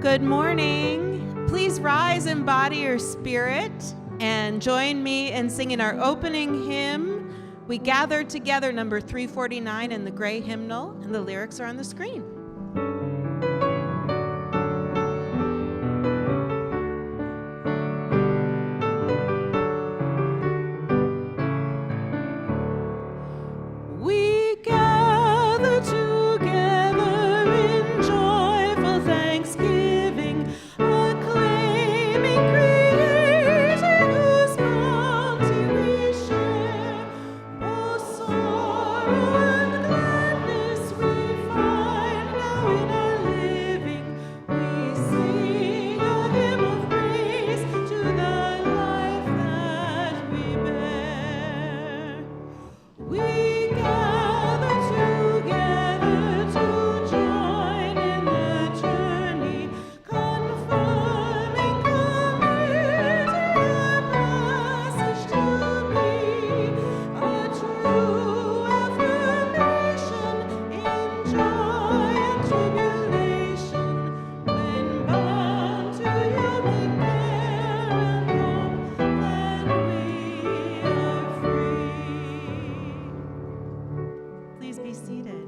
Good morning. Please rise in body or spirit and join me in singing our opening hymn. We gathered together, number 349 in the gray hymnal, and the lyrics are on the screen. We gather together in joyful thanksgiving, acclaiming Creator whose bounty we share. Both sorrow and gladness we find now in our living. We sing a hymn of praise to the life that we bear. We gather together to join in the journey, confirming community, our passage to be a true affirmation in joy and tribulation, when bound to human care and hope that we are free. Please be seated.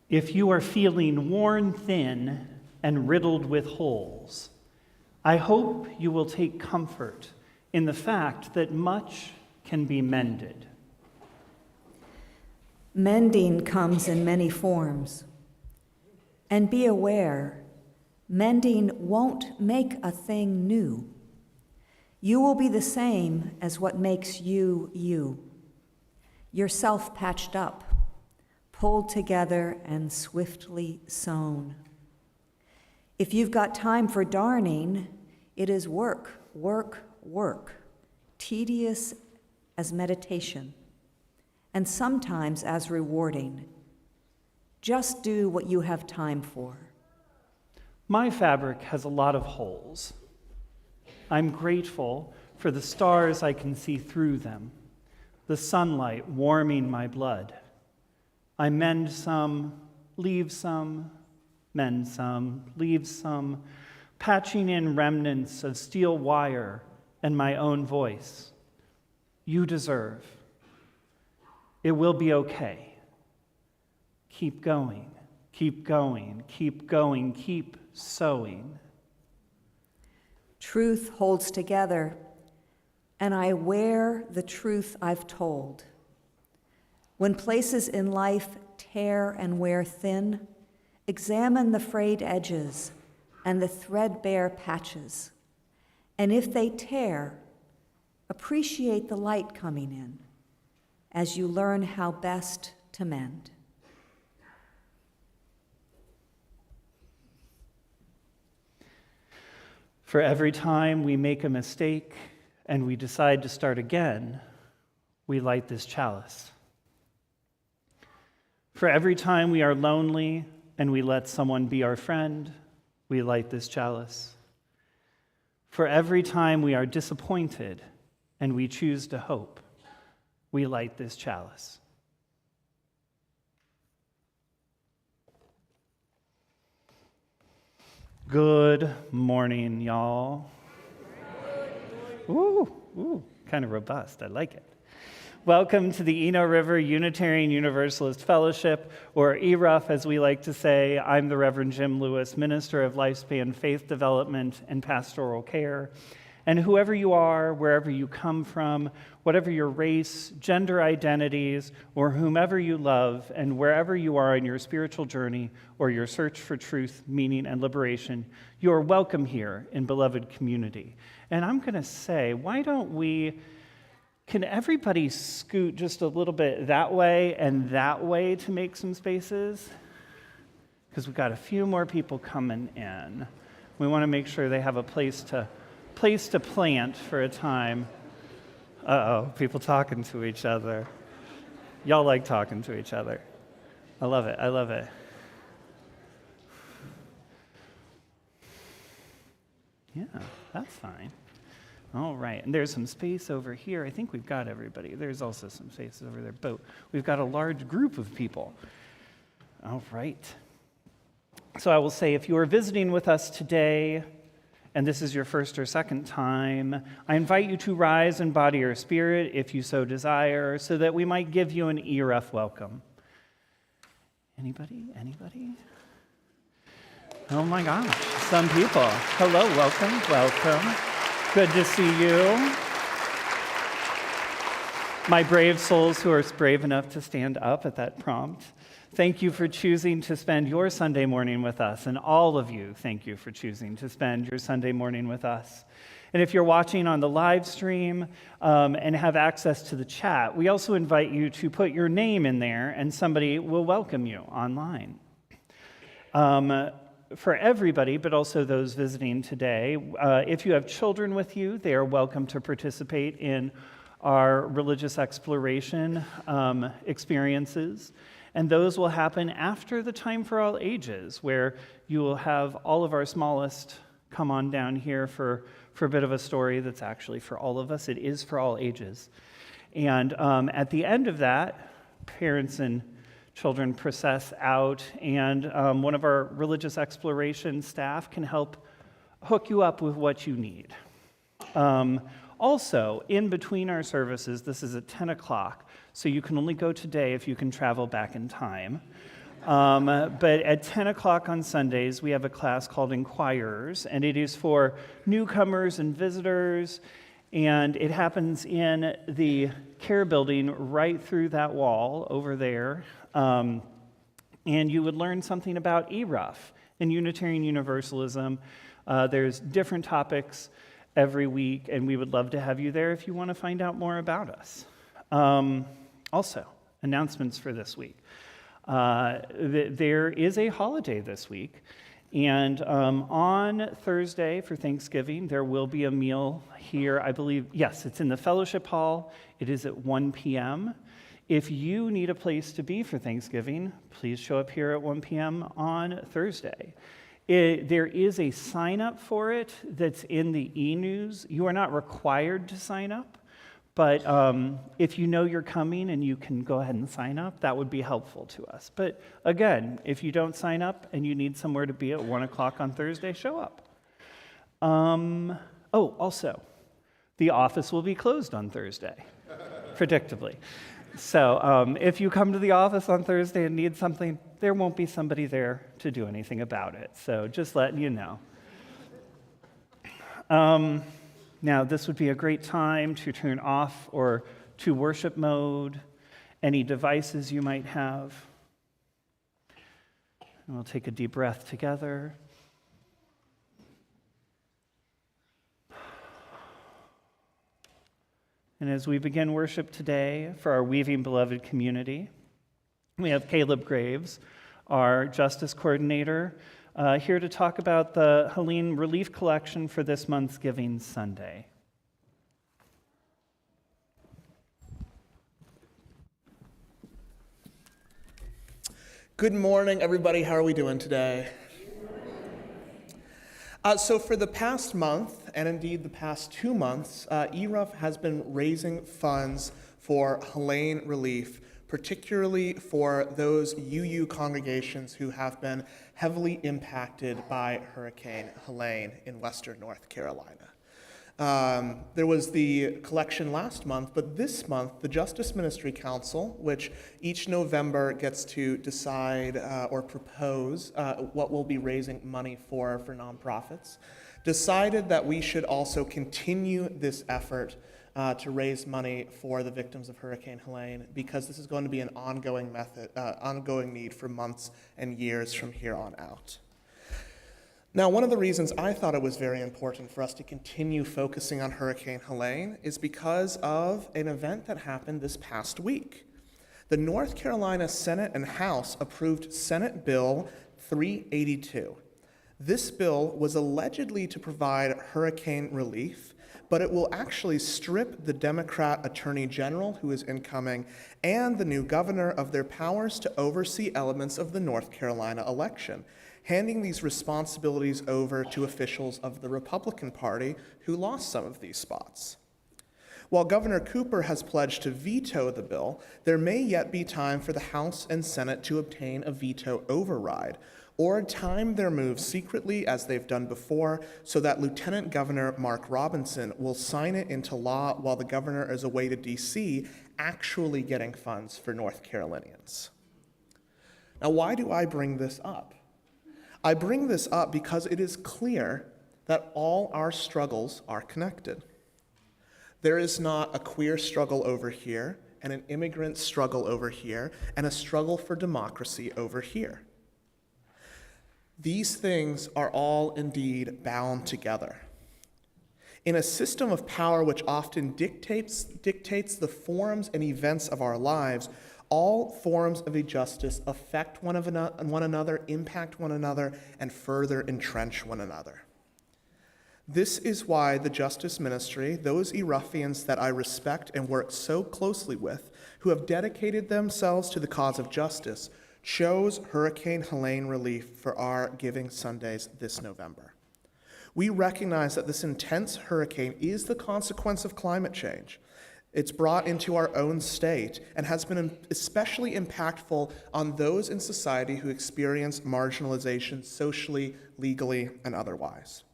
If you are feeling worn thin and riddled with holes, I hope you will take comfort in the fact that much can be mended. Mending comes in many forms. And be aware, mending won't make a thing new. You will be the same as what makes you, you. Yourself patched up, pulled together, and swiftly sewn. If you've got time for darning, it is work, work, work, tedious as meditation, and sometimes as rewarding. Just do what you have time for. My fabric has a lot of holes. I'm grateful for the stars I can see through them, the sunlight warming my blood. I mend some, leave some, mend some, leave some, patching in remnants of steel wire and my own voice. You deserve. It will be okay. Keep going, keep going, keep going, keep sewing. Truth holds together, and I wear the truth I've told. When places in life tear and wear thin, examine the frayed edges and the threadbare patches. And if they tear, appreciate the light coming in as you learn how best to mend. For every time we make a mistake and we decide to start again, we light this chalice. For every time we are lonely and we let someone be our friend, we light this chalice. For every time we are disappointed and we choose to hope, we light this chalice. Good morning, y'all. Ooh, kind of robust. I like it. Welcome to the Eno River Unitarian Universalist Fellowship, or ERUUF, as we like to say. I'm the Reverend Jim Lewis, Minister of Lifespan Faith Development and Pastoral Care. And whoever you are, wherever you come from, whatever your race, gender identities, or whomever you love, and wherever you are in your spiritual journey or your search for truth, meaning, and liberation, you are welcome here in beloved community. And I'm going to say, can everybody scoot just a little bit that way and that way to make some spaces? Because we've got a few more people coming in. We want to make sure they have a place to plant for a time. Uh-oh, people talking to each other. Y'all like talking to each other. I love it. Yeah, that's fine. All right, and there's some space over here. I think we've got everybody. There's also some spaces over there, but we've got a large group of people. All right. So I will say, if you are visiting with us today, and this is your first or second time, I invite you to rise in body or spirit, if you so desire, so that we might give you an ERUUF welcome. Anybody? Oh my gosh, some people. Hello, welcome. Good to see you. My brave souls who are brave enough to stand up at that prompt. Thank you for choosing to spend your Sunday morning with us, and all of you, thank you for choosing to spend your Sunday morning with us. And if you're watching on the live stream and have access to the chat, we also invite you to put your name in there, and somebody will welcome you online. For everybody, but also those visiting today, if you have children with you, they are welcome to participate in our religious exploration experiences. And those will happen after the Time for All Ages, where you will have all of our smallest come on down here for a bit of a story that's actually for all of us. It is for all ages. And at the end of that, parents and children process out, and one of our religious exploration staff can help hook you up with what you need. Also, in between our services, this is at 10 o'clock, so you can only go today if you can travel back in time. But at 10 o'clock on Sundays, we have a class called Inquirers, and it is for newcomers and visitors, and it happens in the care building right through that wall over there. And you would learn something about ERUUF and Unitarian Universalism. There's different topics every week, and we would love to have you there if you want to find out more about us. Also, announcements for this week. There is a holiday this week, and on Thursday for Thanksgiving, there will be a meal here, I believe. Yes, it's in the Fellowship Hall. It is at 1 p.m. If you need a place to be for Thanksgiving, please show up here at 1 p.m. on Thursday. There is a sign-up for it that's in the e-news. You are not required to sign up, but if you know you're coming and you can go ahead and sign up, that would be helpful to us. But again, if you don't sign up and you need somewhere to be at 1 o'clock on Thursday, show up. Also, the office will be closed on Thursday, predictably. So if you come to the office on Thursday and need something, there won't be somebody there to do anything about it. So just letting you know. Now, this would be a great time to turn off or to worship mode any devices you might have. And we'll take a deep breath together. And as we begin worship today for our Weaving Beloved community, we have Caleb Graves, our Justice Coordinator, here to talk about the Helene Relief Collection for this month's Giving Sunday. Good morning, everybody. How are we doing today? So for the past month, and indeed the past 2 months, ERUUF has been raising funds for Helene relief, particularly for those UU congregations who have been heavily impacted by Hurricane Helene in western North Carolina. There was the collection last month, but this month, the Justice Ministry Council, which each November gets to decide or propose what we'll be raising money for nonprofits, decided that we should also continue this effort to raise money for the victims of Hurricane Helene, because this is going to be an ongoing need for months and years from here on out. Now, one of the reasons I thought it was very important for us to continue focusing on Hurricane Helene is because of an event that happened this past week. The North Carolina Senate and House approved Senate Bill 382. This bill was allegedly to provide hurricane relief, but it will actually strip the Democrat Attorney General, who is incoming, and the new governor of their powers to oversee elements of the North Carolina election, handing these responsibilities over to officials of the Republican Party who lost some of these spots. While Governor Cooper has pledged to veto the bill, there may yet be time for the House and Senate to obtain a veto override, or time their move secretly as they've done before, so that Lieutenant Governor Mark Robinson will sign it into law while the governor is away to D.C., actually getting funds for North Carolinians. Now, why do I bring this up? I bring this up because it is clear that all our struggles are connected. There is not a queer struggle over here, and an immigrant struggle over here, and a struggle for democracy over here. These things are all indeed bound together. In a system of power which often dictates the forms and events of our lives, all forms of injustice affect one another, impact one another, and further entrench one another. This is why the Justice Ministry, those ERUUFians that I respect and work so closely with, who have dedicated themselves to the cause of justice, chose Hurricane Helene relief for our Giving Sundays this November. We recognize that this intense hurricane is the consequence of climate change. It's brought into our own state and has been especially impactful on those in society who experience marginalization socially, legally, and otherwise.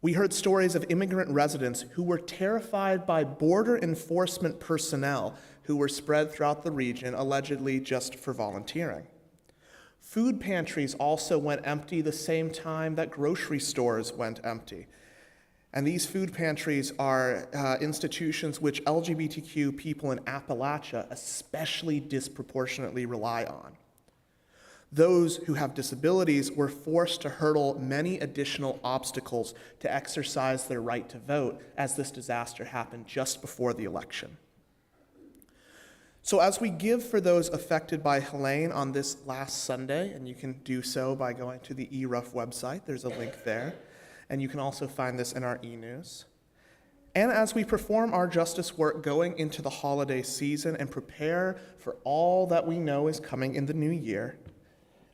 We heard stories of immigrant residents who were terrified by border enforcement personnel who were spread throughout the region, allegedly just for volunteering. Food pantries also went empty the same time that grocery stores went empty. And these food pantries are institutions which LGBTQ people in Appalachia especially disproportionately rely on. Those who have disabilities were forced to hurdle many additional obstacles to exercise their right to vote, as this disaster happened just before the election. So as we give for those affected by Helene on this last Sunday, and you can do so by going to the ERUUF website, there's a link there, and you can also find this in our e-news. And as we perform our justice work going into the holiday season and prepare for all that we know is coming in the new year,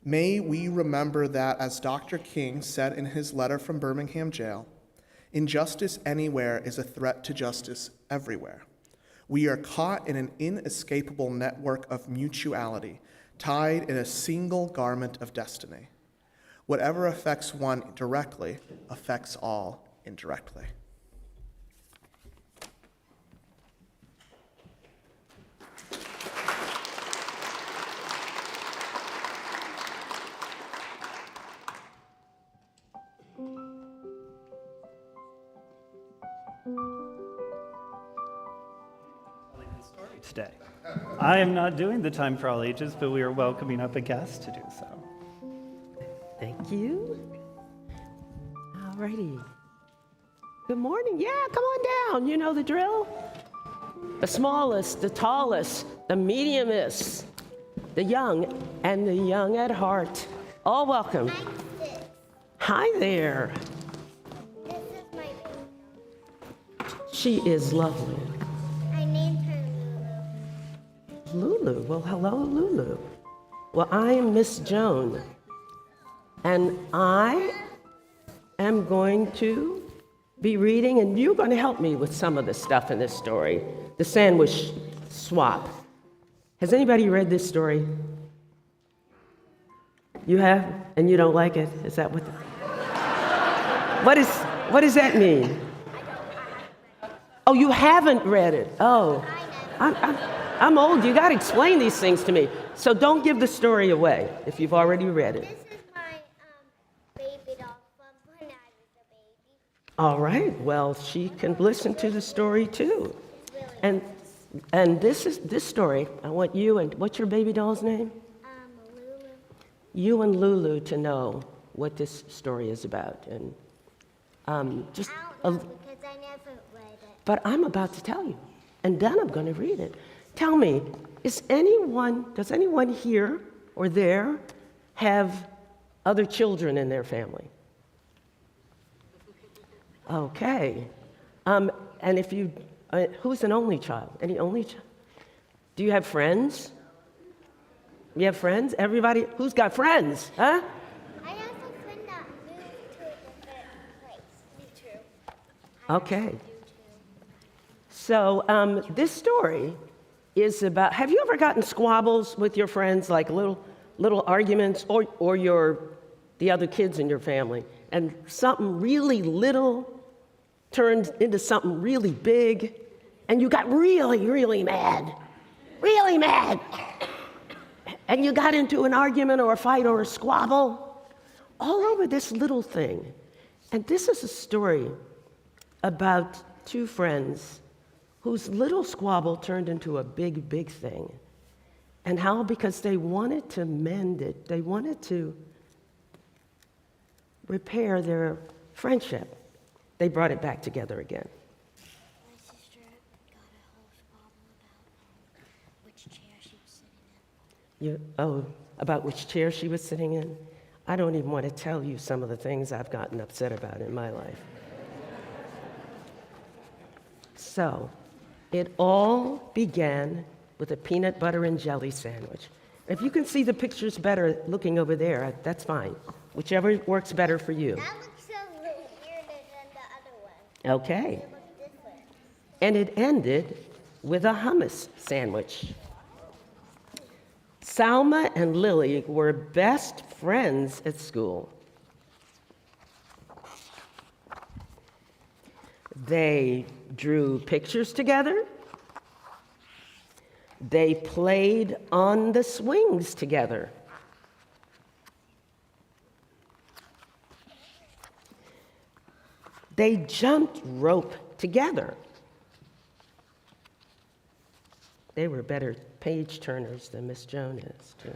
may we remember that, as Dr. King said in his letter from Birmingham jail, injustice anywhere is a threat to justice everywhere. We are caught in an inescapable network of mutuality, tied in a single garment of destiny. Whatever affects one directly affects all indirectly. Today. I am not doing the time for all ages, but we are welcoming up a guest to do so. Thank you. All righty. Good morning. Yeah, come on down. You know the drill. The smallest, the tallest, the mediumest, the young, and the young at heart. All welcome. I'm 6. Hi there. This is my baby. She is lovely. I named her Lulu. Lulu. Well, hello, Lulu. Well, I am Miss Joan, and I am going to be reading, and you're going to help me with some of the stuff in this story, the sandwich swap. Has anybody read this story? You have, and you don't like it? Is that what? What does that mean? Oh, you haven't read it. Oh, I'm old. You got to explain these things to me. So don't give the story away if you've already read it. This is my baby doll from when I was a baby. All right. Well, she can listen to the story too. Really And this story. I want you and what's your baby doll's name? Lulu. You and Lulu to know what this story is about, and just. I don't know because I never read it. But I'm about to tell you, and then I'm going to read it. Tell me, does anyone here or there have other children in their family? Okay. And if you, who's an only child? Any only child? Do you have friends? You have friends? Everybody, who's got friends? Huh? I have a friend that moved to a different place. Me too. Okay. So this story is about, have you ever gotten squabbles with your friends, like little arguments, or the other kids in your family, and something really little turned into something really big, and you got really mad, and you got into an argument or a fight or a squabble all over this little thing. And this is a story about two friends whose little squabble turned into a big thing. And how, because they wanted to mend it, they wanted to repair their friendship, they brought it back together again. My sister got a whole squabble about which chair she was sitting in. About which chair she was sitting in? I don't even want to tell you some of the things I've gotten upset about in my life. So, it all began with a peanut butter and jelly sandwich. If you can see the pictures better looking over there, that's fine. Whichever works better for you. That looks so weirder than the other one. Okay. It looks different. And it ended with a hummus sandwich. Salma and Lily were best friends at school. They drew pictures together. They played on the swings together. They jumped rope together. They were better page turners than Miss Joan is, too.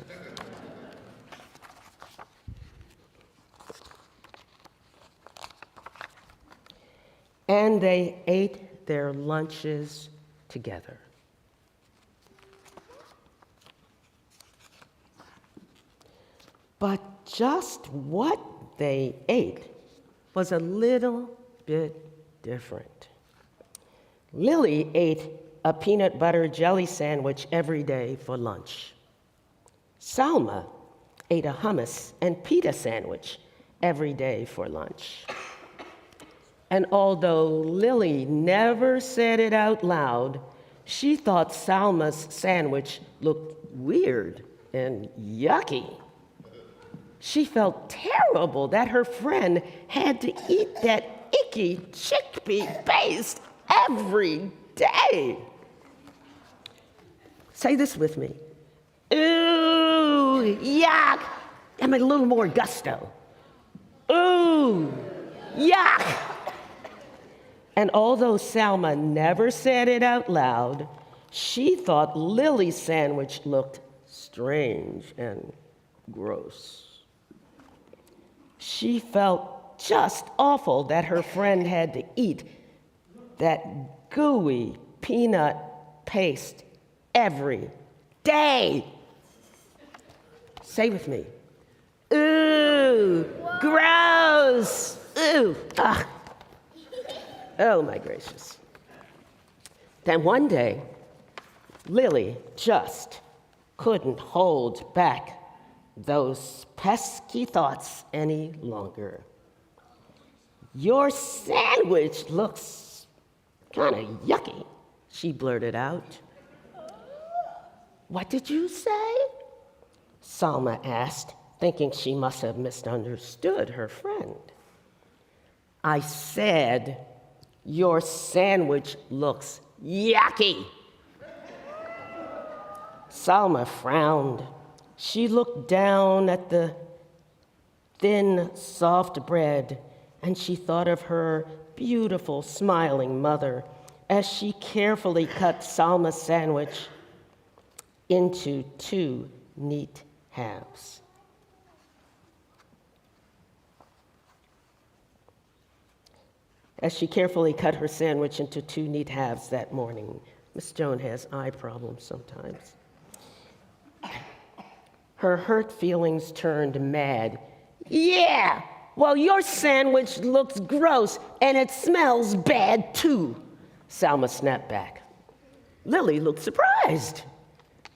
And they ate their lunches together. But just what they ate was a little bit different. Lily ate a peanut butter jelly sandwich every day for lunch. Salma ate a hummus and pita sandwich every day for lunch. And although Lily never said it out loud, she thought Salma's sandwich looked weird and yucky. She felt terrible that her friend had to eat that icky chickpea paste every day. Say this with me. Ooh, yuck. I mean, a little more gusto. Ooh, yuck. And although Salma never said it out loud, she thought Lily's sandwich looked strange and gross. She felt just awful that her friend had to eat that gooey peanut paste every day. Say with me. Ooh, gross. Ooh, ugh. Oh, my gracious. Then one day, Lily just couldn't hold back those pesky thoughts any longer. Your sandwich looks kind of yucky, she blurted out. What did you say? Salma asked, thinking she must have misunderstood her friend. I said, your sandwich looks yucky. Salma frowned. She looked down at the thin, soft bread, and she thought of her beautiful, smiling mother as she carefully cut Salma's sandwich into 2 neat halves. As she carefully cut her sandwich into 2 neat halves that morning, Miss Joan has eye problems sometimes. Her hurt feelings turned mad. Yeah, well, your sandwich looks gross and it smells bad too, Salma snapped back. Lily looked surprised.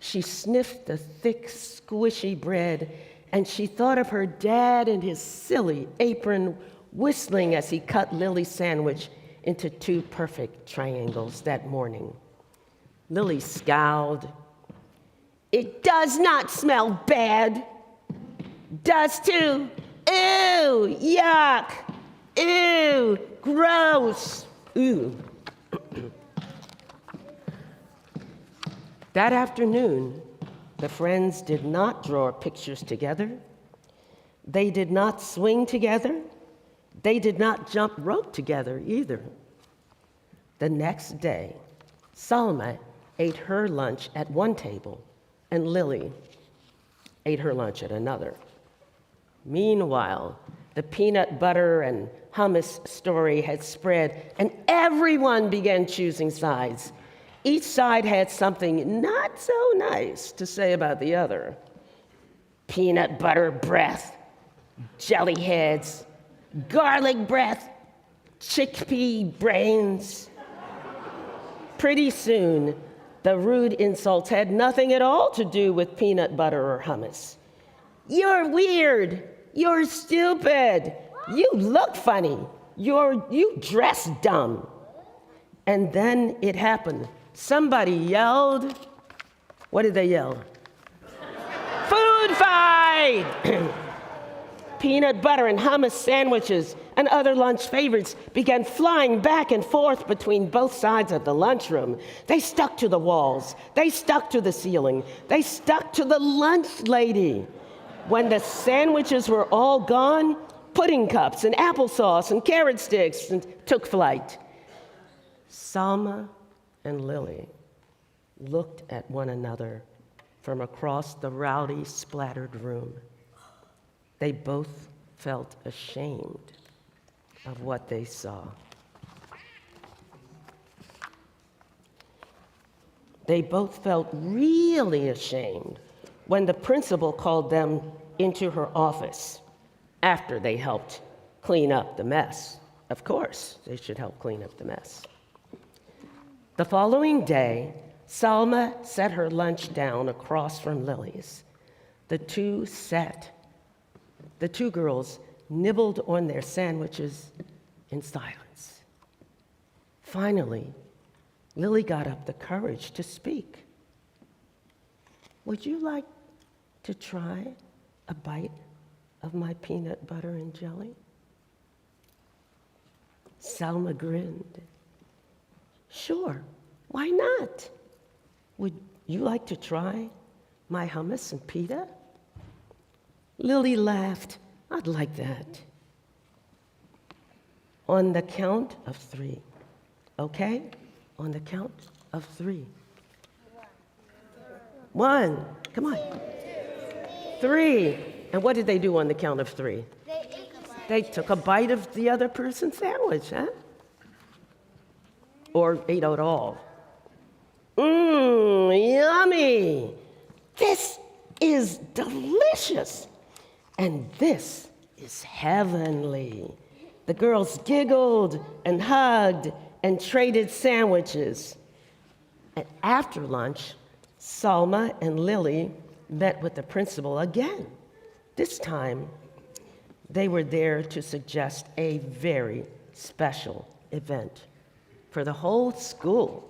She sniffed the thick, squishy bread and she thought of her dad and his silly apron whistling as he cut Lily's sandwich into 2 perfect triangles that morning. Lily scowled. It does not smell bad. Does too. Ew, yuck. Ew, gross. Ew. That afternoon, the friends did not draw pictures together. They did not swing together. They did not jump rope together either. The next day, Salma ate her lunch at one table, and Lily ate her lunch at another. Meanwhile, the peanut butter and hummus story had spread, and everyone began choosing sides. Each side had something not so nice to say about the other. Peanut butter breath, jelly heads, garlic breath, chickpea brains. Pretty soon, the rude insults had nothing at all to do with peanut butter or hummus. You're weird. You're stupid. You look funny. You dress dumb. And then it happened. Somebody yelled. What did they yell? Food fight! Peanut butter and hummus sandwiches and other lunch favorites began flying back and forth between both sides of the lunchroom. They stuck to the walls. They stuck to the ceiling. They stuck to the lunch lady. When the sandwiches were all gone, pudding cups and applesauce and carrot sticks and took flight. Salma and Lily looked at one another from across the rowdy, splattered room. They both felt ashamed of what they saw. They both felt really ashamed when the principal called them into her office after they helped clean up the mess. Of course, they should help clean up the mess. The following day, Salma set her lunch down across from Lily's. The two girls nibbled on their sandwiches in silence. Finally, Lily got up the courage to speak. Would you like to try a bite of my peanut butter and jelly? Salma grinned. Sure, why not? Would you like to try my hummus and pita? Lily laughed. I'd like that. On the count of 3, okay? On the count of 3. 1, come on. 3. And what did they do on the count of 3? They took a bite of the other person's sandwich, huh? Or ate it all. Yummy! This is delicious. And this is heavenly. The girls giggled and hugged and traded sandwiches. And after lunch, Salma and Lily met with the principal again. This time, they were there to suggest a very special event for the whole school.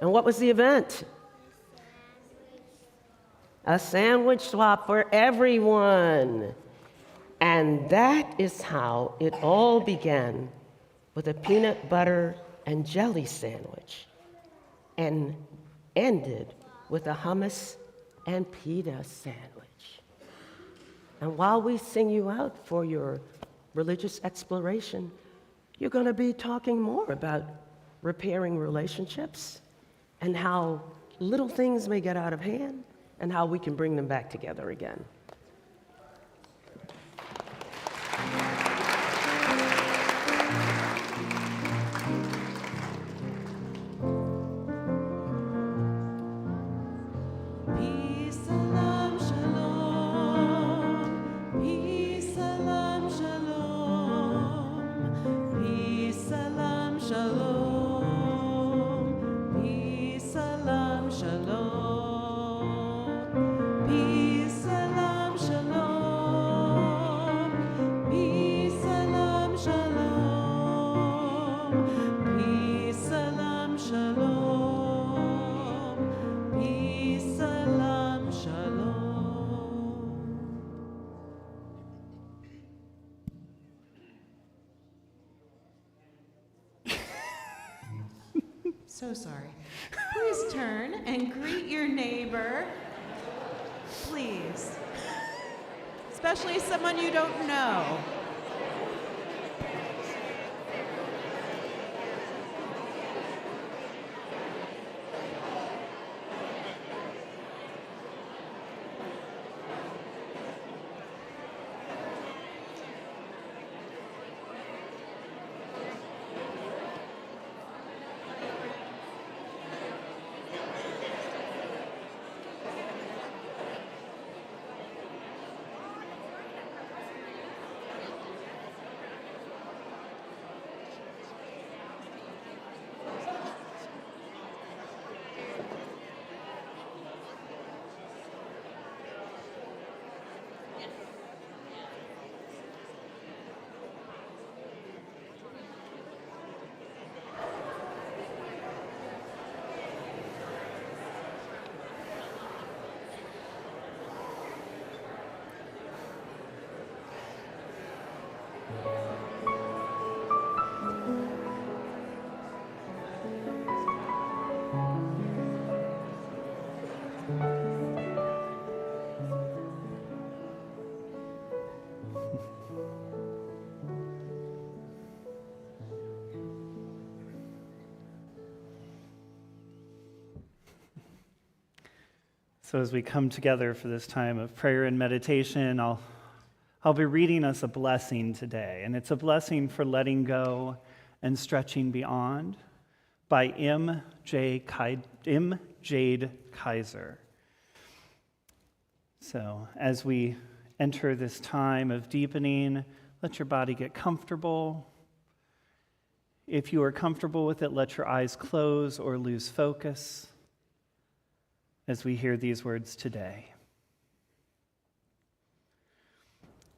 And what was the event? A sandwich swap for everyone. And that is how it all began, with a peanut butter and jelly sandwich, and ended with a hummus and pita sandwich. And while we sing you out for your religious exploration, you're going to be talking more about repairing relationships and how little things may get out of hand and how we can bring them back together again. So sorry. Please turn and greet your neighbor. Please. Especially someone you don't know. So as we come together for this time of prayer and meditation, I'll be reading us a blessing today, and it's a blessing for letting go and stretching beyond by M. Jade Kaiser. So as we enter this time of deepening, let your body get comfortable. If you are comfortable with it, let your eyes close or lose focus as we hear these words today.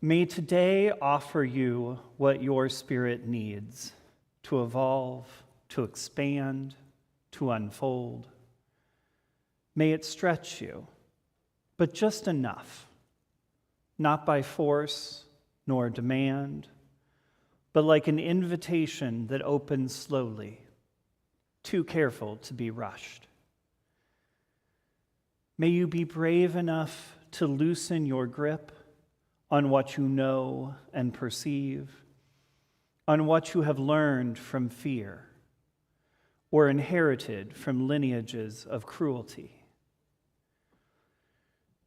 May today offer you what your spirit needs to evolve, to expand, to unfold. May it stretch you, but just enough, not by force nor demand, but like an invitation that opens slowly, too careful to be rushed. May you be brave enough to loosen your grip on what you know and perceive, on what you have learned from fear or inherited from lineages of cruelty.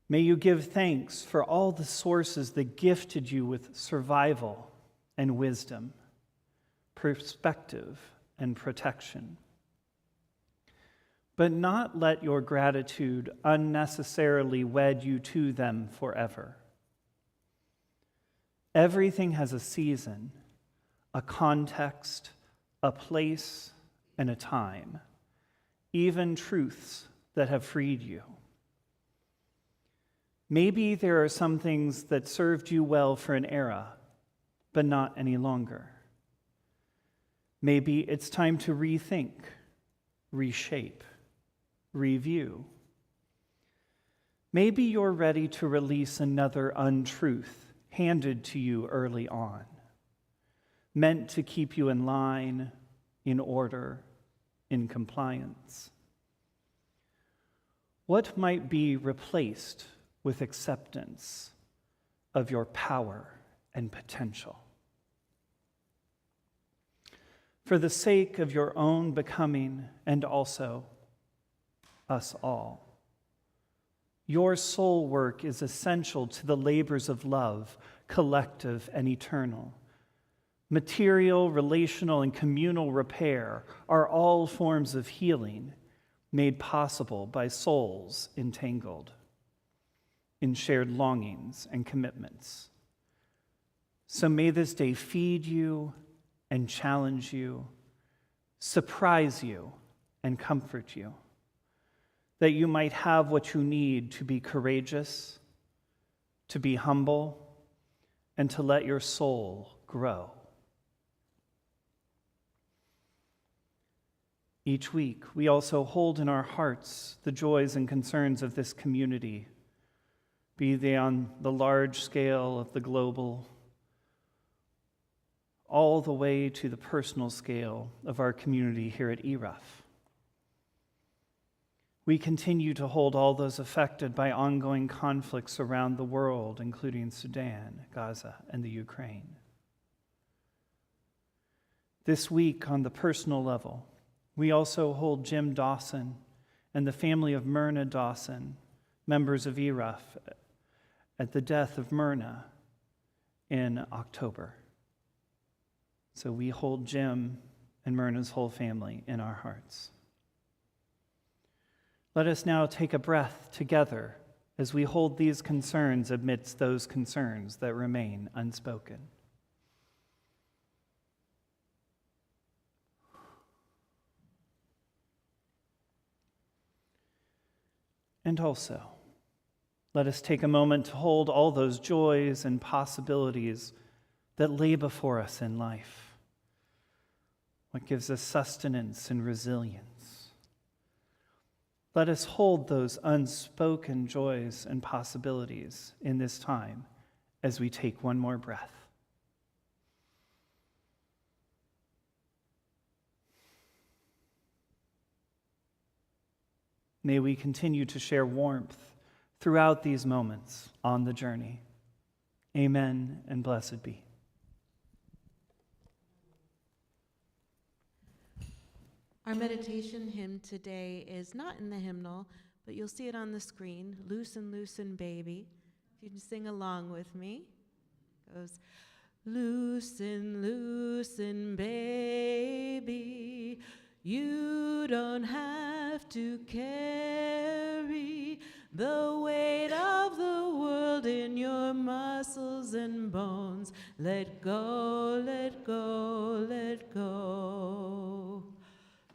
May you give thanks for all the sources that gifted you with survival and wisdom, perspective and protection. But not let your gratitude unnecessarily wed you to them forever. Everything has a season, a context, a place, and a time, even truths that have freed you. Maybe there are some things that served you well for an era, but not any longer. Maybe it's time to rethink, reshape, review. Maybe you're ready to release another untruth handed to you early on, meant to keep you in line, in order, in compliance. What might be replaced with acceptance of your power and potential? For the sake of your own becoming and also us all, your soul work is essential to the labors of love, collective and eternal. Material, relational, and communal repair are all forms of healing made possible by souls entangled in shared longings and commitments. So may this day feed you and challenge you, surprise you and comfort you, that you might have what you need to be courageous, to be humble, and to let your soul grow. Each week, we also hold in our hearts the joys and concerns of this community, be they on the large scale of the global, all the way to the personal scale of our community here at ERUUF. We continue to hold all those affected by ongoing conflicts around the world, including Sudan, Gaza, and the Ukraine. This week, on the personal level, we also hold Jim Dawson and the family of Myrna Dawson, members of ERUUF, at the death of Myrna in October. So we hold Jim and Myrna's whole family in our hearts. Let us now take a breath together as we hold these concerns amidst those concerns that remain unspoken. And also, let us take a moment to hold all those joys and possibilities that lay before us in life. What gives us sustenance and resilience? Let us hold those unspoken joys and possibilities in this time as we take one more breath. May we continue to share warmth throughout these moments on the journey. Amen and blessed be. Our meditation hymn today is not in the hymnal, but you'll see it on the screen. Loosen, loosen, baby. If you can sing along with me. It goes, loosen, loosen, baby. You don't have to carry the weight of the world in your muscles and bones. Let go, let go, let go.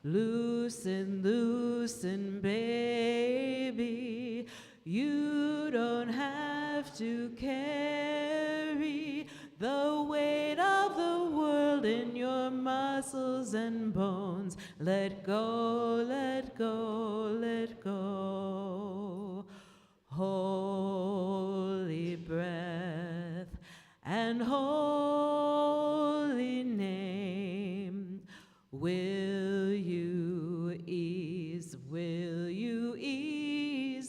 Loosen, loosen, baby. You don't have to carry the weight of the world in your muscles and bones. Let go, let go, let go. Holy breath and holy name, will you ease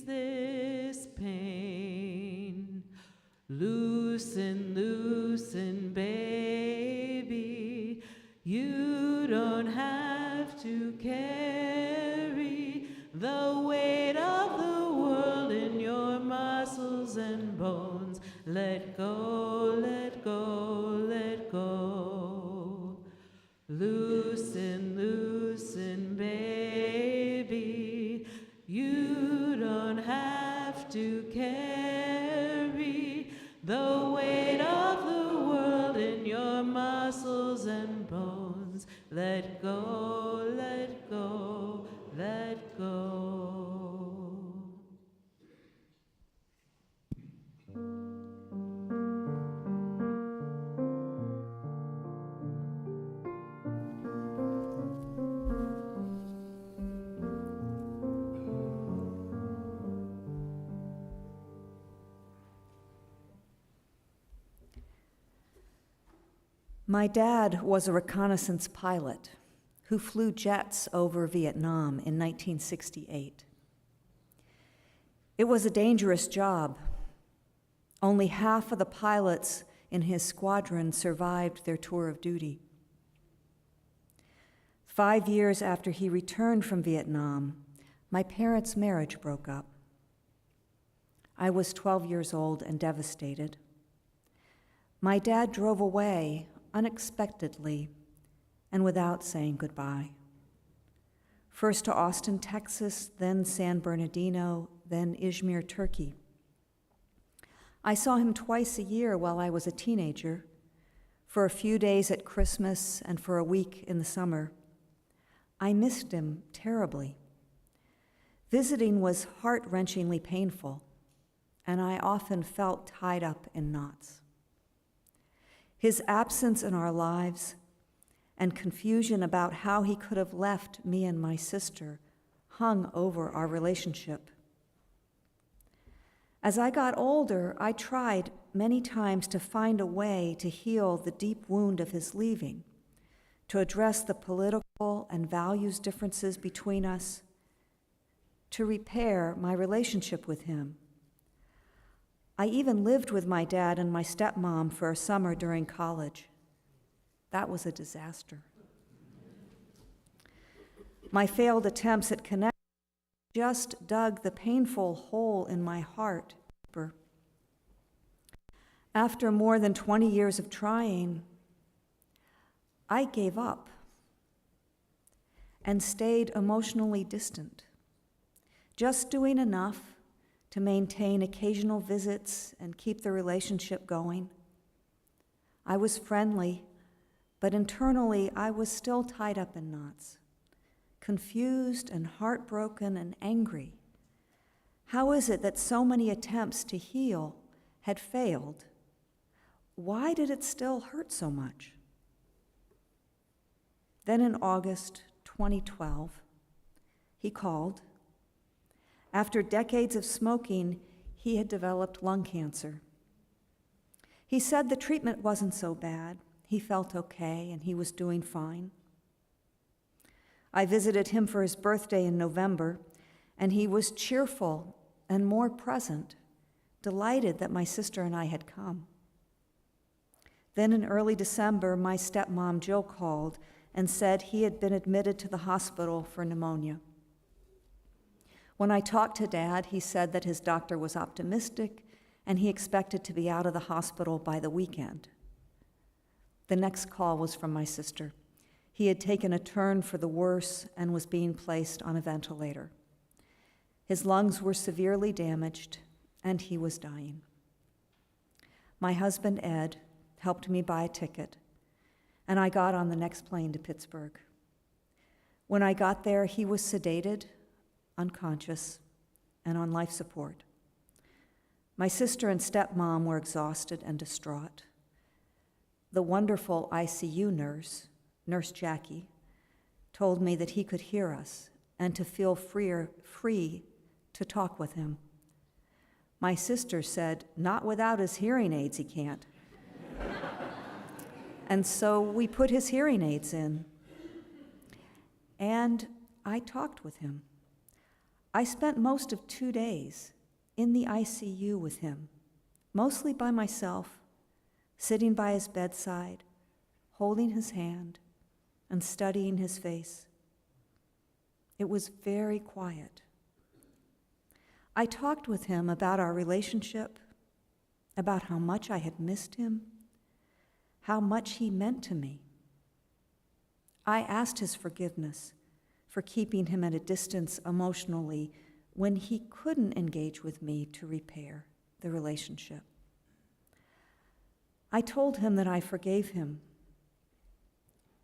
this pain? Loosen, loosen, baby. You don't have to carry the weight of the world in your muscles and bones. Let go, let go, let go. Loosen, loosen, baby. You don't have to carry the weight of the world in your muscles and bones. Let go, let go, let go. My dad was a reconnaissance pilot who flew jets over Vietnam in 1968. It was a dangerous job. Only half of the pilots in his squadron survived their tour of duty. 5 years after he returned from Vietnam, my parents' marriage broke up. I was 12 years old and devastated. My dad drove away unexpectedly and without saying goodbye. First to Austin, Texas, then San Bernardino, then Izmir, Turkey. I saw him twice a year while I was a teenager, for a few days at Christmas and for a week in the summer. I missed him terribly. Visiting was heart-wrenchingly painful, and I often felt tied up in knots. His absence in our lives and confusion about how he could have left me and my sister hung over our relationship. As I got older, I tried many times to find a way to heal the deep wound of his leaving, to address the political and values differences between us, to repair my relationship with him. I even lived with my dad and my stepmom for a summer during college. That was a disaster. My failed attempts at connection just dug the painful hole in my heart deeper. After more than 20 years of trying, I gave up and stayed emotionally distant, just doing enough to maintain occasional visits and keep the relationship going. I was friendly, but internally I was still tied up in knots, confused and heartbroken and angry. How is it that so many attempts to heal had failed? Why did it still hurt so much? Then in August 2012, he called. After decades of smoking, he had developed lung cancer. He said the treatment wasn't so bad. He felt okay, and he was doing fine. I visited him for his birthday in November, and he was cheerful and more present, delighted that my sister and I had come. Then in early December, my stepmom, Jill, called and said he had been admitted to the hospital for pneumonia. When I talked to Dad, he said that his doctor was optimistic and he expected to be out of the hospital by the weekend. The next call was from my sister. He had taken a turn for the worse and was being placed on a ventilator. His lungs were severely damaged and he was dying. My husband, Ed, helped me buy a ticket, and I got on the next plane to Pittsburgh. When I got there, he was sedated, unconscious, and on life support. My sister and stepmom were exhausted and distraught. The wonderful ICU nurse, Nurse Jackie, told me that he could hear us and to feel free to talk with him. My sister said, not without his hearing aids he can't. And so we put his hearing aids in. And I talked with him. I spent most of 2 days in the ICU with him, mostly by myself, sitting by his bedside, holding his hand, and studying his face. It was very quiet. I talked with him about our relationship, about how much I had missed him, how much he meant to me. I asked his forgiveness for keeping him at a distance emotionally when he couldn't engage with me to repair the relationship. I told him that I forgave him,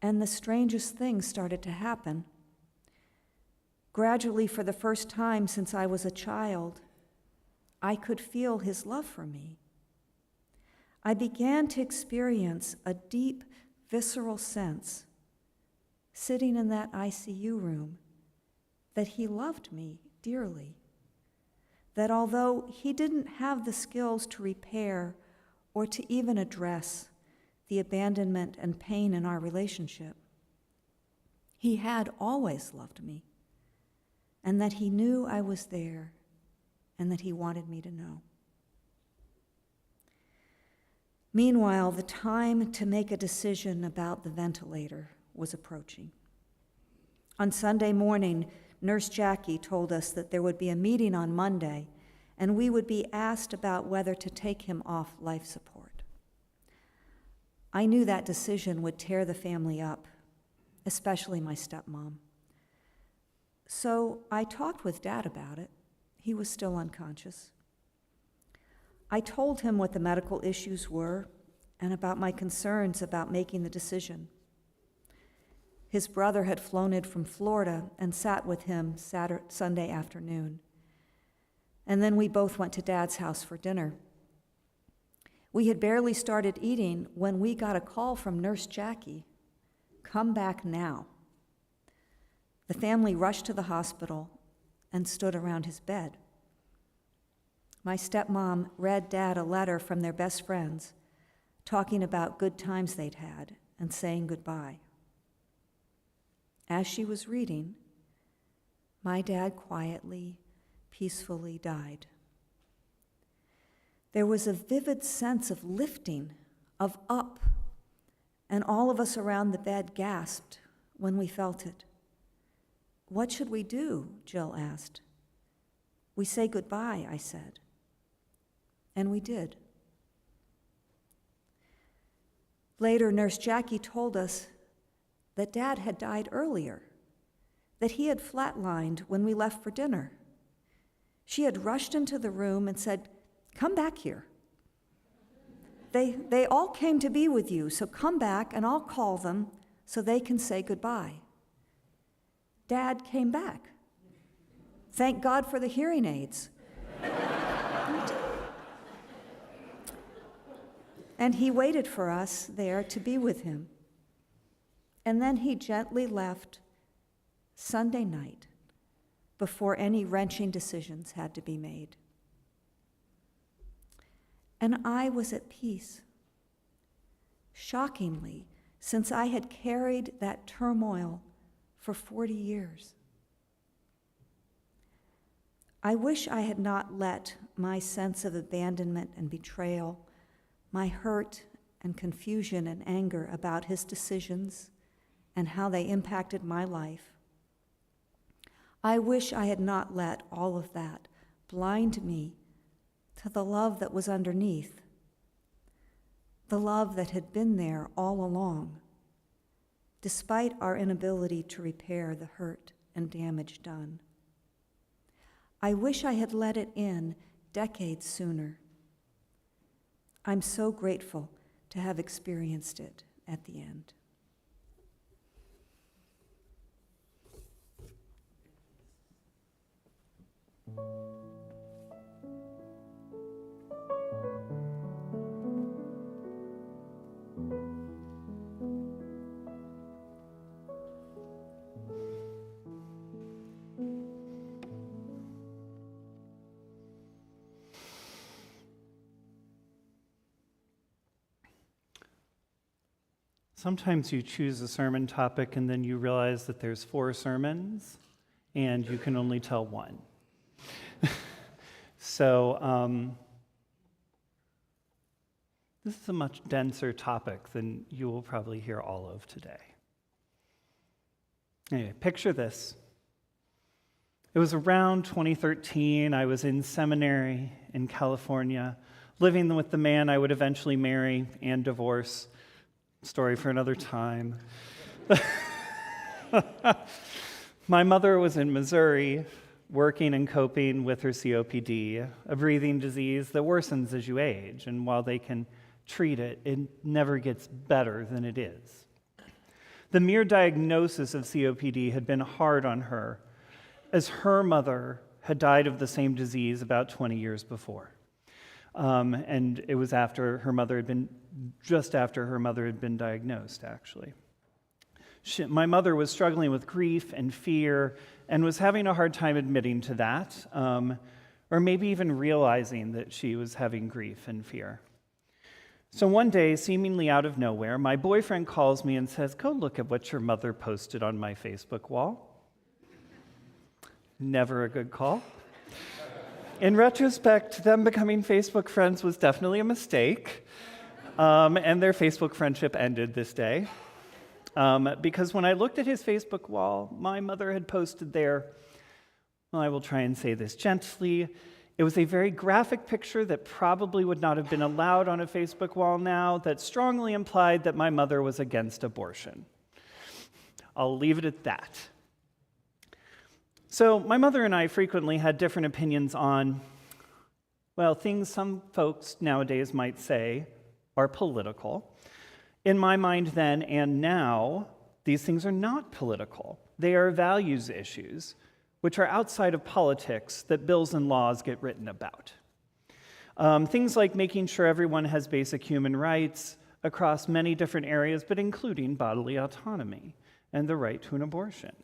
and the strangest thing started to happen. Gradually, for the first time since I was a child, I could feel his love for me. I began to experience a deep, visceral sense, sitting in that ICU room, that he loved me dearly, that although he didn't have the skills to repair or to even address the abandonment and pain in our relationship, he had always loved me, and that he knew I was there, and that he wanted me to know. Meanwhile, the time to make a decision about the ventilator was approaching. On Sunday morning, Nurse Jackie told us that there would be a meeting on Monday, and we would be asked about whether to take him off life support. I knew that decision would tear the family up, especially my stepmom. So I talked with Dad about it. He was still unconscious. I told him what the medical issues were and about my concerns about making the decision. His brother had flown in from Florida and sat with him Sunday afternoon. And then we both went to Dad's house for dinner. We had barely started eating when we got a call from Nurse Jackie, "Come back now." The family rushed to the hospital and stood around his bed. My stepmom read Dad a letter from their best friends, talking about good times they'd had and saying goodbye. As she was reading, my dad quietly, peacefully died. There was a vivid sense of lifting, of up, and all of us around the bed gasped when we felt it. "What should we do?" Jill asked. "We say goodbye," I said. And we did. Later, Nurse Jackie told us that Dad had died earlier, that he had flatlined when we left for dinner. She had rushed into the room and said, "Come back here. They all came to be with you, so come back and I'll call them so they can say goodbye." Dad came back. Thank God for the hearing aids. And he waited for us there to be with him. And then he gently left Sunday night before any wrenching decisions had to be made. And I was at peace. Shockingly, since I had carried that turmoil for 40 years. I wish I had not let my sense of abandonment and betrayal, my hurt and confusion and anger about his decisions and how they impacted my life. I wish I had not let all of that blind me to the love that was underneath, the love that had been there all along, despite our inability to repair the hurt and damage done. I wish I had let it in decades sooner. I'm so grateful to have experienced it at the end. Sometimes you choose a sermon topic and then you realize that there's 4 sermons and you can only tell one. So this is a much denser topic than you will probably hear all of today. Anyway, picture this. It was around 2013. I was in seminary in California, living with the man I would eventually marry and divorce. Story for another time. My mother was in Missouri, working and coping with her COPD, a breathing disease that worsens as you age, and while they can treat it, it never gets better than it is. The mere diagnosis of COPD had been hard on her, as her mother had died of the same disease about 20 years before. And it was after her mother had been, just after her mother had been diagnosed, actually. My mother was struggling with grief and fear and was having a hard time admitting to that, or maybe even realizing that she was having grief and fear. So one day, seemingly out of nowhere, my boyfriend calls me and says, "Go look at what your mother posted on my Facebook wall." Never a good call. In retrospect, them becoming Facebook friends was definitely a mistake, and their Facebook friendship ended this day. Because when I looked at his Facebook wall, my mother had posted there, well, I will try and say this gently, it was a very graphic picture that probably would not have been allowed on a Facebook wall now that strongly implied that my mother was against abortion. I'll leave it at that. So my mother and I frequently had different opinions on, well, things some folks nowadays might say are political. In my mind then and now, these things are not political. They are values issues, which are outside of politics that bills and laws get written about. Things like making sure everyone has basic human rights across many different areas, but including bodily autonomy and the right to an abortion.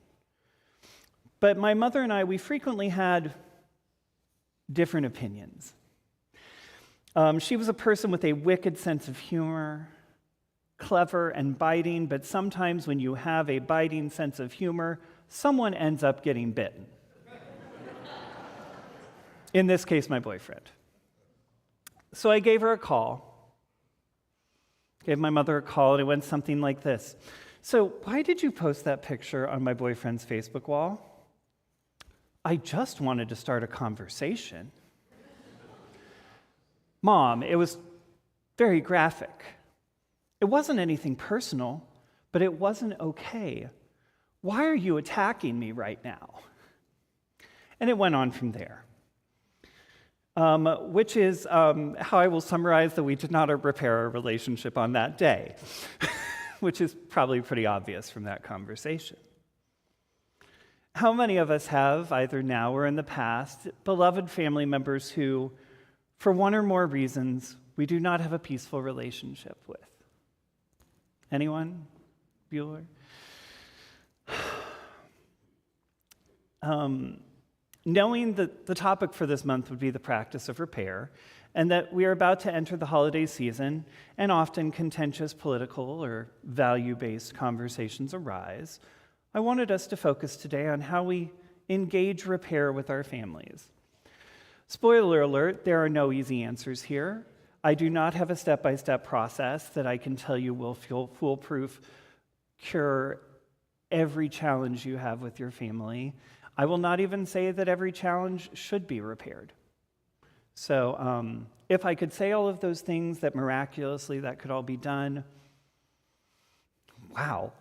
But my mother and I, we frequently had different opinions. She was a person with a wicked sense of humor, clever and biting, but sometimes when you have a biting sense of humor, someone ends up getting bitten. In this case, my boyfriend. So I gave her a call. Gave my mother a call, and it went something like this. "So why did you post that picture on my boyfriend's Facebook wall?" "I just wanted to start a conversation." "Mom, it was very graphic. It wasn't anything personal, but it wasn't okay. Why are you attacking me right now?" And it went on from there, which is how I will summarize that we did not repair our relationship on that day, which is probably pretty obvious from that conversation. How many of us have, either now or in the past, beloved family members who, for one or more reasons, we do not have a peaceful relationship with? Anyone? Bueller? Knowing that the topic for this month would be the practice of repair, and that we are about to enter the holiday season, and often contentious political or value-based conversations arise, I wanted us to focus today on how we engage repair with our families. Spoiler alert, there are no easy answers here. I do not have a step-by-step process that I can tell you will foolproof cure every challenge you have with your family. I will not even say that every challenge should be repaired. So if I could say all of those things, that miraculously that could all be done, wow.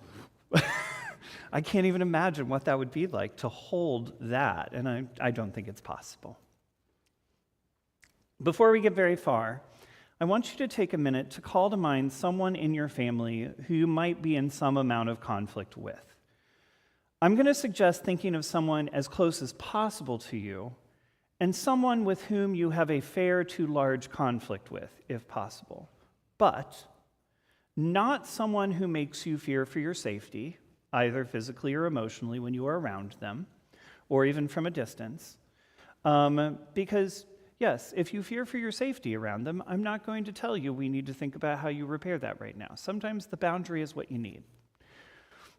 I can't even imagine what that would be like to hold that, and I don't think it's possible. Before we get very far, I want you to take a minute to call to mind someone in your family who you might be in some amount of conflict with. I'm going to suggest thinking of someone as close as possible to you and someone with whom you have a fair to large conflict with, if possible, but not someone who makes you fear for your safety, either physically or emotionally when you are around them, or even from a distance. Because, yes, if you fear for your safety around them, I'm not going to tell you we need to think about how you repair that right now. Sometimes the boundary is what you need.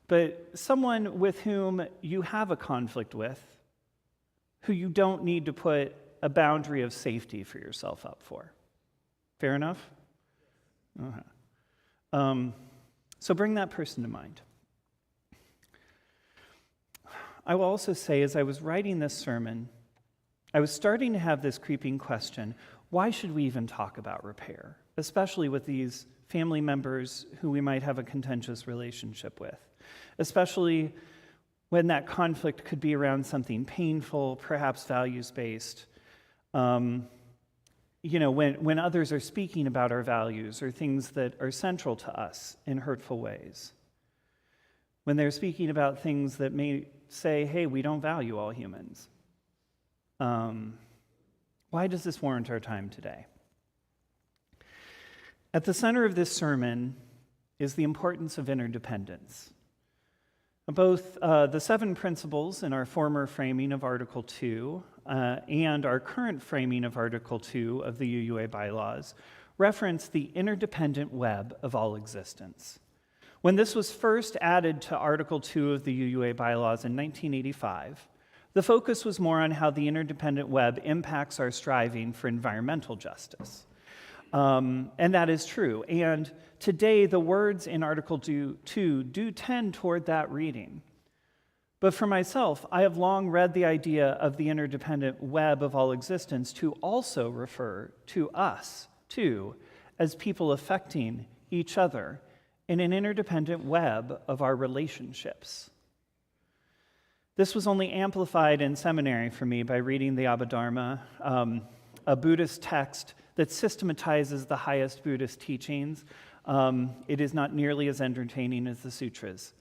But someone with whom you have a conflict with, who you don't need to put a boundary of safety for yourself up for. Fair enough? Okay. So bring that person to mind. I will also say, as I was writing this sermon, I was starting to have this creeping question: why should we even talk about repair, especially with these family members who we might have a contentious relationship with, especially when that conflict could be around something painful, perhaps values-based. When others are speaking about our values or things that are central to us in hurtful ways. When they're speaking about things that may say, hey, we don't value all humans. Why does this warrant our time today? At the center of this sermon is the importance of interdependence. Both the 7 principles in our former framing of Article 2 and our current framing of Article 2 of the UUA bylaws reference the interdependent web of all existence. When this was first added to Article 2 of the UUA bylaws in 1985, the focus was more on how the interdependent web impacts our striving for environmental justice. And that is true. And today, the words in Article 2 do tend toward that reading. But for myself, I have long read the idea of the interdependent web of all existence to also refer to us, too, as people affecting each other in an interdependent web of our relationships. This was only amplified in seminary for me by reading the Abhidharma, a Buddhist text that systematizes the highest Buddhist teachings. It is not nearly as entertaining as the sutras.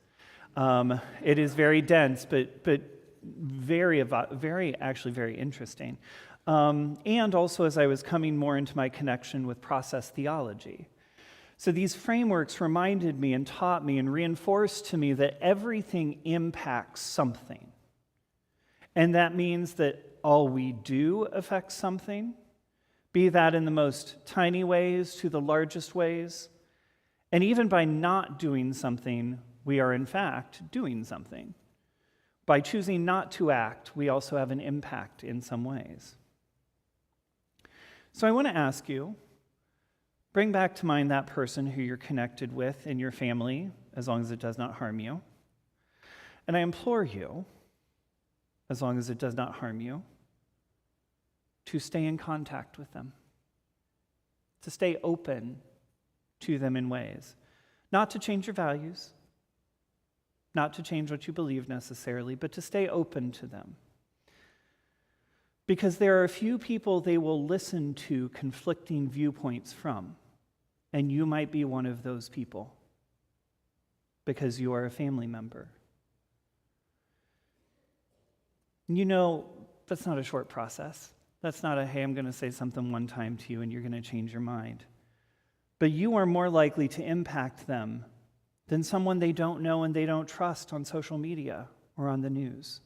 It is very dense, but very interesting. And also as I was coming more into my connection with process theology. So these frameworks reminded me and taught me and reinforced to me that everything impacts something. And that means that all we do affects something, be that in the most tiny ways to the largest ways. And even by not doing something, we are in fact doing something. By choosing not to act, we also have an impact in some ways. So I want to ask you, bring back to mind that person who you're connected with in your family, as long as it does not harm you. And I implore you, as long as it does not harm you, to stay in contact with them, to stay open to them in ways, not to change your values, not to change what you believe necessarily, but to stay open to them. Because there are a few people they will listen to conflicting viewpoints from, and you might be one of those people because you are a family member. You know, that's not a short process. That's not a, hey, I'm going to say something one time to you and you're going to change your mind. But you are more likely to impact them than someone they don't know and they don't trust on social media or on the news.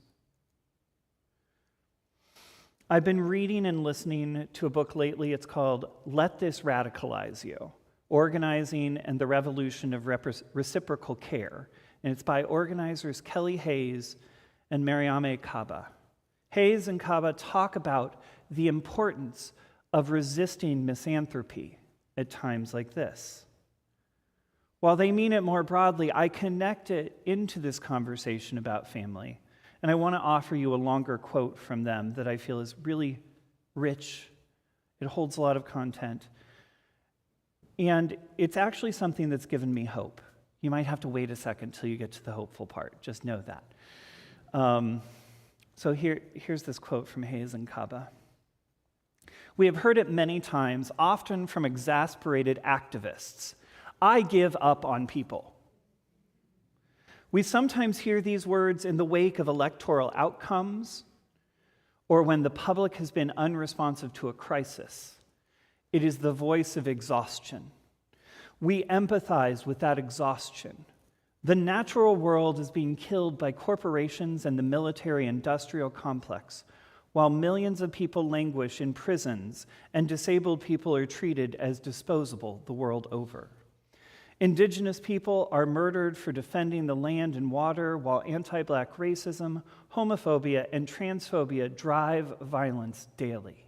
I've been reading and listening to a book lately. It's called Let This Radicalize You: Organizing and the Revolution of Reciprocal Care. And it's by organizers Kelly Hayes and Mariame Kaba. Hayes and Kaba talk about the importance of resisting misanthropy at times like this. While they mean it more broadly, I connect it into this conversation about family And I want to offer you a longer quote from them that I feel is really rich. It holds a lot of content. And it's actually something that's given me hope. You might have to wait a second till you get to the hopeful part. Just know that. So here's this quote from Hayes and Kaba. We have heard it many times, often from exasperated activists. I give up on people. We sometimes hear these words in the wake of electoral outcomes or when the public has been unresponsive to a crisis. It is the voice of exhaustion. We empathize with that exhaustion. The natural world is being killed by corporations and the military-industrial complex, while millions of people languish in prisons and disabled people are treated as disposable the world over. Indigenous people are murdered for defending the land and water, while anti-Black racism, homophobia, and transphobia drive violence daily.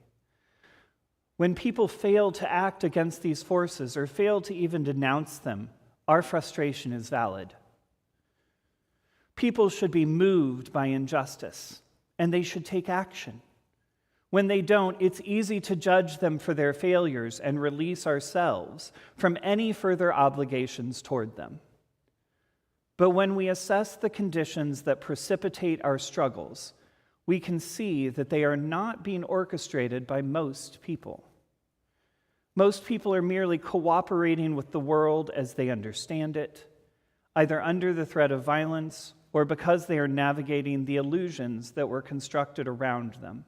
When people fail to act against these forces or fail to even denounce them, our frustration is valid. People should be moved by injustice, and they should take action. When they don't, it's easy to judge them for their failures and release ourselves from any further obligations toward them. But when we assess the conditions that precipitate our struggles, we can see that they are not being orchestrated by most people. Most people are merely cooperating with the world as they understand it, either under the threat of violence or because they are navigating the illusions that were constructed around them.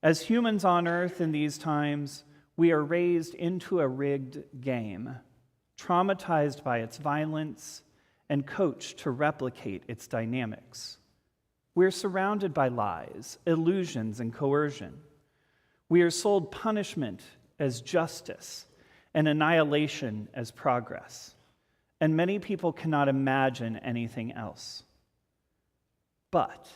As humans on earth in these times, we are raised into a rigged game, traumatized by its violence and coached to replicate its dynamics. We're surrounded by lies, illusions, and coercion. We are sold punishment as justice and annihilation as progress. And many people cannot imagine anything else. But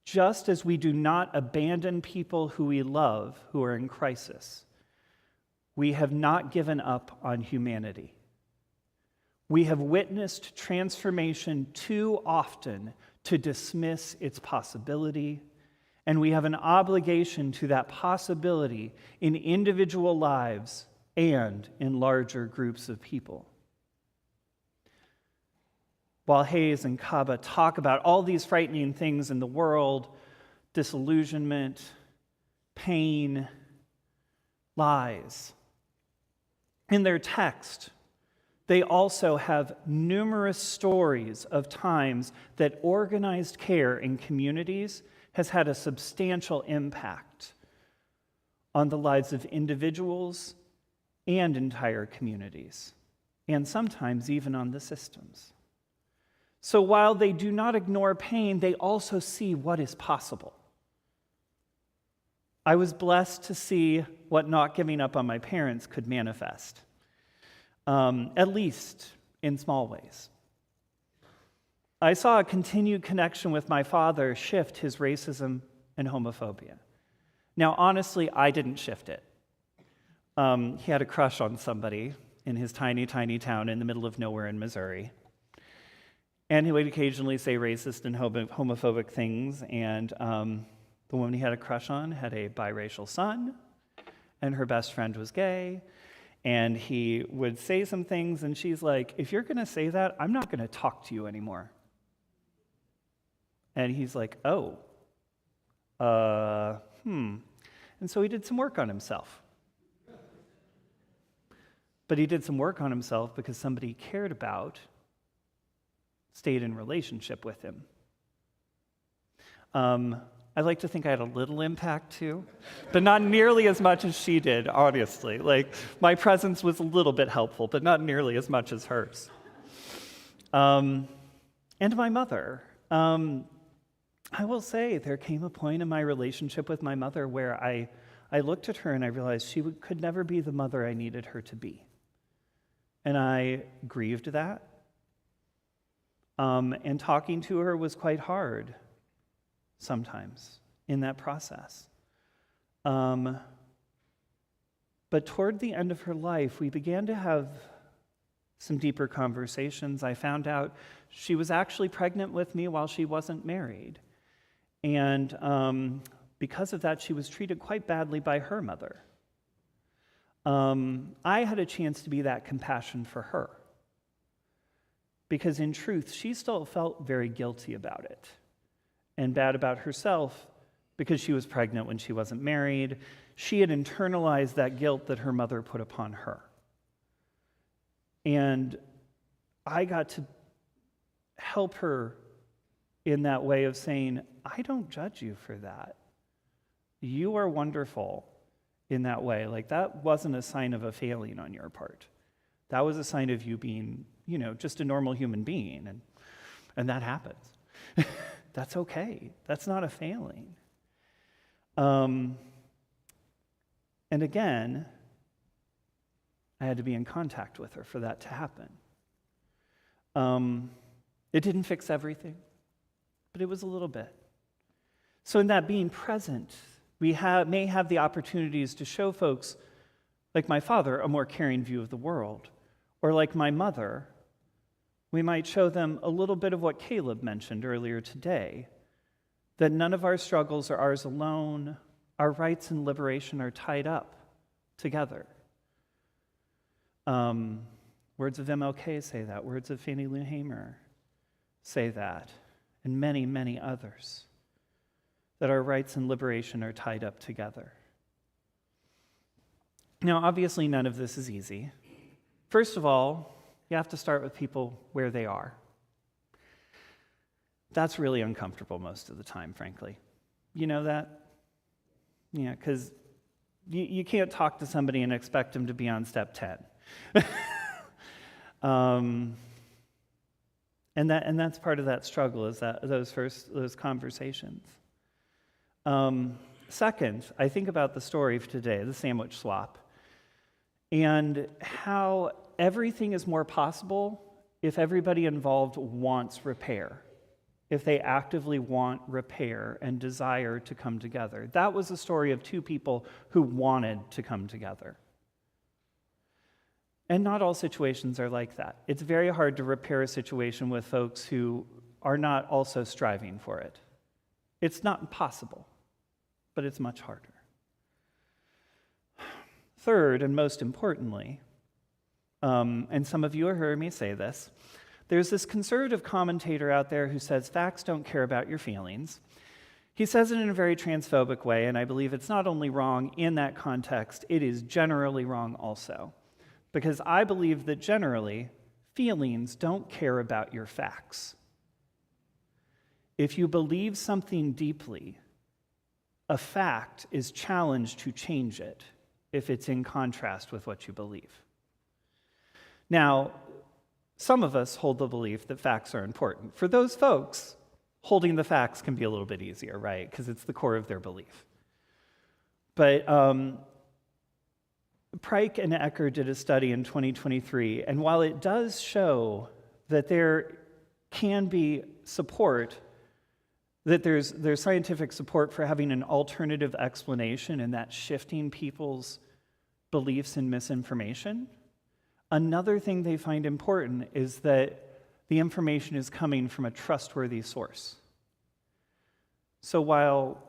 just as we do not abandon people who we love who are in crisis, we have not given up on humanity. We have witnessed transformation too often to dismiss its possibility, and we have an obligation to that possibility in individual lives and in larger groups of people. While Hayes and Kaba talk about all these frightening things in the world, disillusionment, pain, lies, in their text, they also have numerous stories of times that organized care in communities has had a substantial impact on the lives of individuals and entire communities, and sometimes even on the systems. So while they do not ignore pain, they also see what is possible. I was blessed to see what not giving up on my parents could manifest, at least in small ways. I saw a continued connection with my father shift his racism and homophobia. Now, honestly, I didn't shift it. He had a crush on somebody in his tiny, tiny town in the middle of nowhere in Missouri. And he would occasionally say racist and homophobic things, and the woman he had a crush on had a biracial son, and her best friend was gay, and he would say some things, and she's like, if you're going to say that, I'm not going to talk to you anymore. And he's like, oh, And so he did some work on himself. But he did some work on himself because somebody he cared about stayed in relationship with him. I like to think I had a little impact too, but not nearly as much as she did, honestly. Like, my presence was a little bit helpful, but not nearly as much as hers. And my mother. I will say there came a point in my relationship with my mother where I looked at her and I realized she could never be the mother I needed her to be. And I grieved that. And talking to her was quite hard sometimes in that process. But toward the end of her life, we began to have some deeper conversations, I found out she was actually pregnant with me while she wasn't married. And because of that, she was treated quite badly by her mother. I had a chance to be that compassion for her, because in truth, she still felt very guilty about it and bad about herself because she was pregnant when she wasn't married. She had internalized that guilt that her mother put upon her. And I got to help her in that way of saying, I don't judge you for that. You are wonderful in that way. Like, that wasn't a sign of a failing on your part. That was a sign of you being, just a normal human being. And that happens. That's okay. That's not a failing. And again, I had to be in contact with her for that to happen. It didn't fix everything, but it was a little bit. So in that being present, we may have the opportunities to show folks, like my father, a more caring view of the world. Or like my mother, we might show them a little bit of what Caleb mentioned earlier today, that none of our struggles are ours alone. Our rights and liberation are tied up together. Words of MLK say that. Words of Fannie Lou Hamer say that. And many, many others. That our rights and liberation are tied up together. Now, obviously, none of this is easy. First of all, you have to start with people where they are. That's really uncomfortable most of the time, frankly. You know that? Yeah, because you can't talk to somebody and expect them to be on step 10. And that's part of that struggle, is that those conversations. Second, I think about the story of today, the sandwich swap, and how everything is more possible if everybody involved wants repair, if they actively want repair and desire to come together. That was a story of two people who wanted to come together. And not all situations are like that. It's very hard to repair a situation with folks who are not also striving for it. It's not impossible, but it's much harder. Third, and most importantly, and some of you have heard me say this, there's this conservative commentator out there who says facts don't care about your feelings. He says it in a very transphobic way, and I believe it's not only wrong in that context, it is generally wrong also. Because I believe that generally, feelings don't care about your facts. If you believe something deeply, a fact is challenged to change it if it's in contrast with what you believe. Now, some of us hold the belief that facts are important. For those folks, holding the facts can be a little bit easier, right? Because it's the core of their belief. But Pryke and Ecker did a study in 2023, and while it does show that there can be support, that there's scientific support for having an alternative explanation and that shifting people's beliefs and misinformation, another thing they find important is that the information is coming from a trustworthy source. So while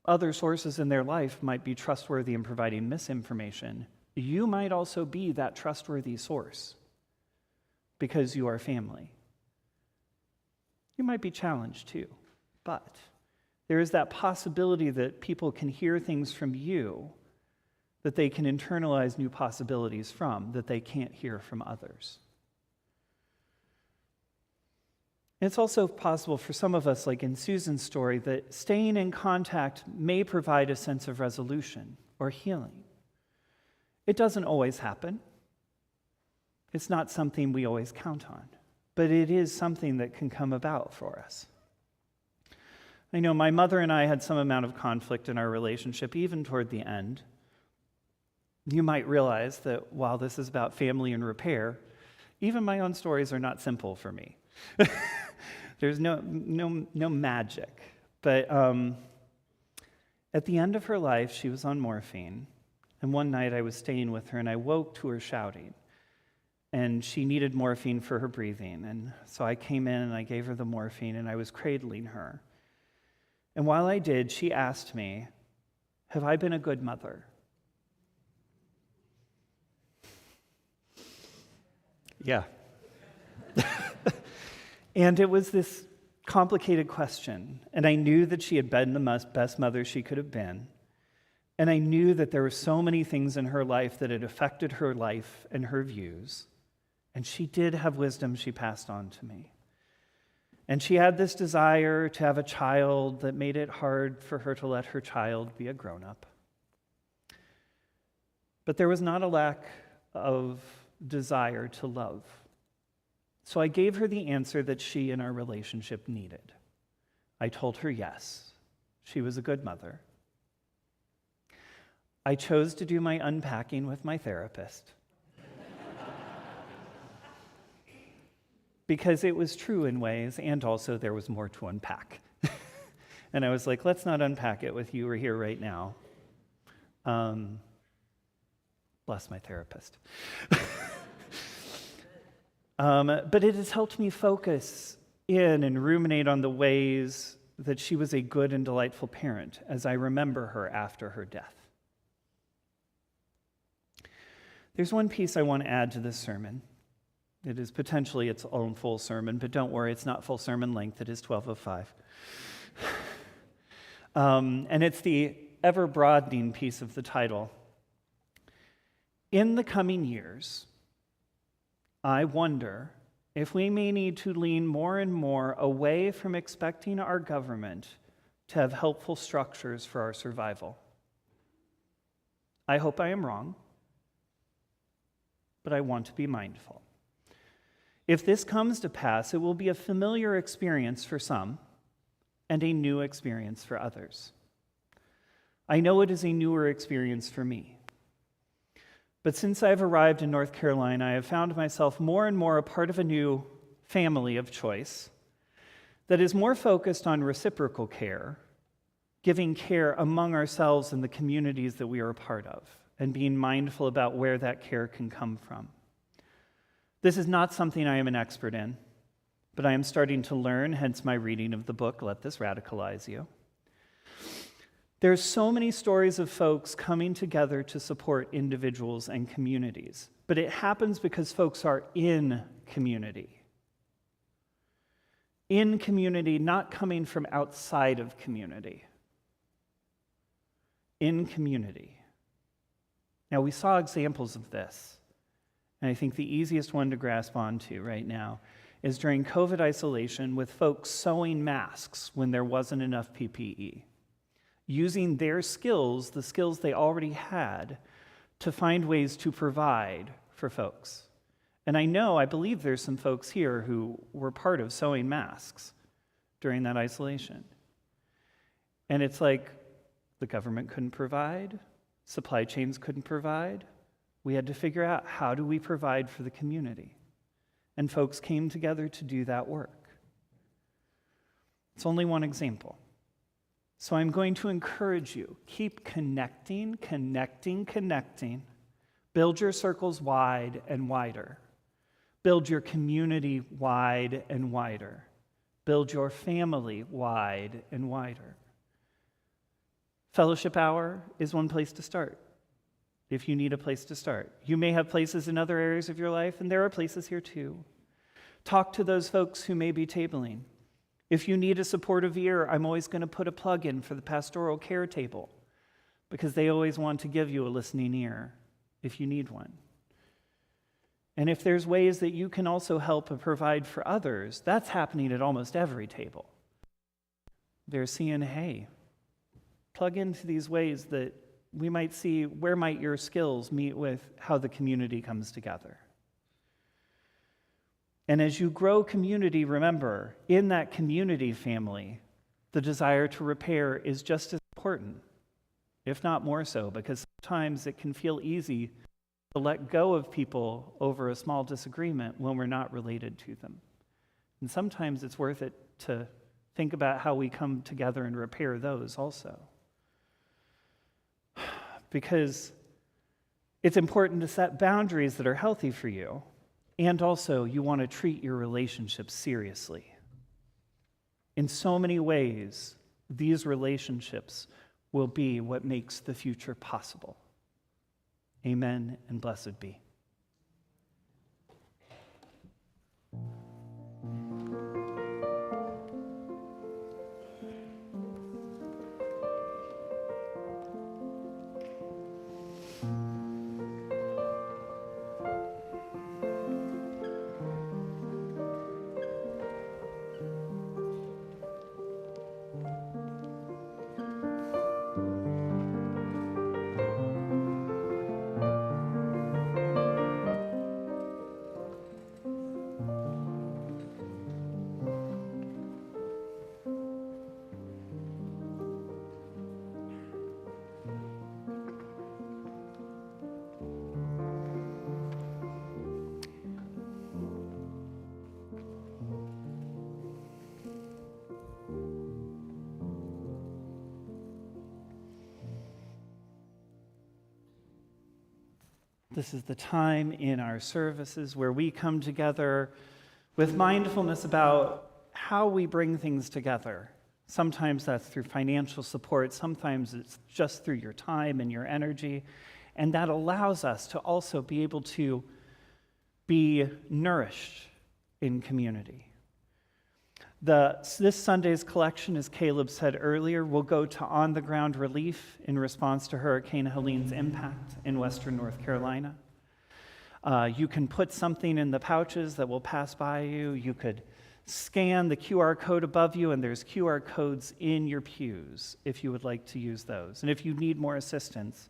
other sources in their life might be trustworthy in providing misinformation, you might also be that trustworthy source because you are family. You might be challenged too, but there is that possibility that people can hear things from you that they can internalize new possibilities from that they can't hear from others. It's also possible for some of us, like in Susan's story, that staying in contact may provide a sense of resolution or healing. It doesn't always happen. It's not something we always count on, but it is something that can come about for us. I know my mother and I had some amount of conflict in our relationship, even toward the end. You might realize that while this is about family and repair, even my own stories are not simple for me. There's no magic. But at the end of her life, she was on morphine. And one night I was staying with her and I woke to her shouting. and she needed morphine for her breathing. And so I came in and I gave her the morphine, and I was cradling her. And while I did, she asked me, "Have I been a good mother?" Yeah. And it was this complicated question, and I knew that she had been the best mother she could have been. And I knew that there were so many things in her life that had affected her life and her views. And she did have wisdom she passed on to me. And she had this desire to have a child that made it hard for her to let her child be a grown-up. But there was not a lack of desire to love. So I gave her the answer that she and our relationship needed. I told her yes, she was a good mother. I chose to do my unpacking with my therapist. Because it was true in ways, and also there was more to unpack. And I was like, let's not unpack it with you. We're here right now. Bless my therapist. But it has helped me focus in and ruminate on the ways that she was a good and delightful parent as I remember her after her death. There's one piece I want to add to this sermon. It is potentially its own full sermon, but don't worry, it's not full sermon length. It is 12:05. And it's the ever-broadening piece of the title. In the coming years, I wonder if we may need to lean more and more away from expecting our government to have helpful structures for our survival. I hope I am wrong, but I want to be mindful. If this comes to pass, it will be a familiar experience for some and a new experience for others. I know it is a newer experience for me. But since I've arrived in North Carolina, I have found myself more and more a part of a new family of choice that is more focused on reciprocal care, giving care among ourselves and the communities that we are a part of, and being mindful about where that care can come from. This is not something I am an expert in, but I am starting to learn, hence my reading of the book, Let This Radicalize You. There's so many stories of folks coming together to support individuals and communities, but it happens because folks are in community. In community, not coming from outside of community. In community. Now, we saw examples of this, and I think the easiest one to grasp onto right now is during COVID isolation with folks sewing masks when there wasn't enough PPE. Using their skills, the skills they already had, to find ways to provide for folks. And I believe there's some folks here who were part of sewing masks during that isolation. And it's like the government couldn't provide, supply chains couldn't provide. We had to figure out, how do we provide for the community? And folks came together to do that work. It's only one example. So I'm going to encourage you, keep connecting. Build your circles wide and wider. Build your community wide and wider. Build your family wide and wider. Fellowship Hour is one place to start, if you need a place to start. You may have places in other areas of your life, and there are places here too. Talk to those folks who may be tabling. If you need a supportive ear, I'm always going to put a plug in for the pastoral care table, because they always want to give you a listening ear if you need one. And if there's ways that you can also help and provide for others, that's happening at almost every table. They're seeing, hey, plug into these ways that we might see, where might your skills meet with how the community comes together. And as you grow community, remember, in that community family, the desire to repair is just as important, if not more so, because sometimes it can feel easy to let go of people over a small disagreement when we're not related to them. And sometimes it's worth it to think about how we come together and repair those also. Because it's important to set boundaries that are healthy for you, And also, you want to treat your relationships seriously. In so many ways, these relationships will be what makes the future possible. Amen and blessed be. This is the time in our services where we come together with mindfulness about how we bring things together. Sometimes that's through financial support, sometimes it's just through your time and your energy, and that allows us to also be able to be nourished in community. This Sunday's collection, as Caleb said earlier, will go to on-the-ground relief in response to Hurricane Helene's impact in western North Carolina. You can put something in the pouches that will pass by you. You could scan the QR code above you, and there's QR codes in your pews if you would like to use those. And if you need more assistance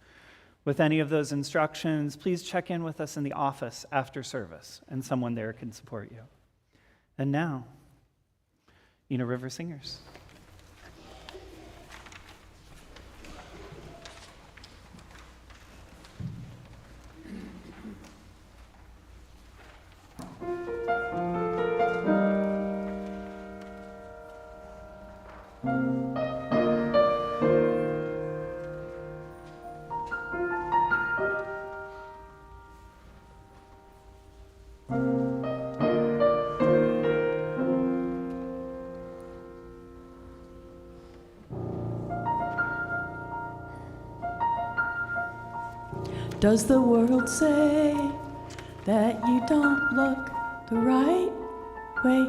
with any of those instructions, please check in with us in the office after service, and someone there can support you. And now, River Singers. Does the world say that you don't look the right way?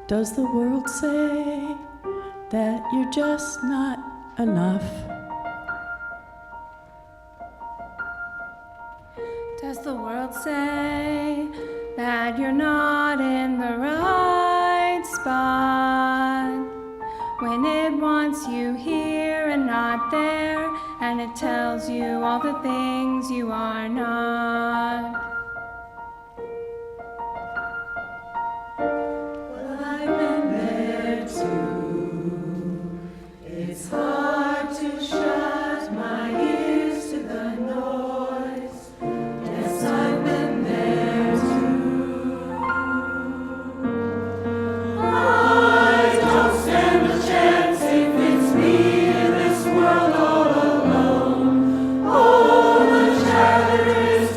Does the world say that you're just not enough? Does the world say that you're not in the right spot when it wants you here and not there, and it tells you all the things you are not? Well, I've been there too. It's hard to shut my ears to the noise. Yes, I've been there too. I don't stand a chance if it's me in this world all alone. Oh, the chatter is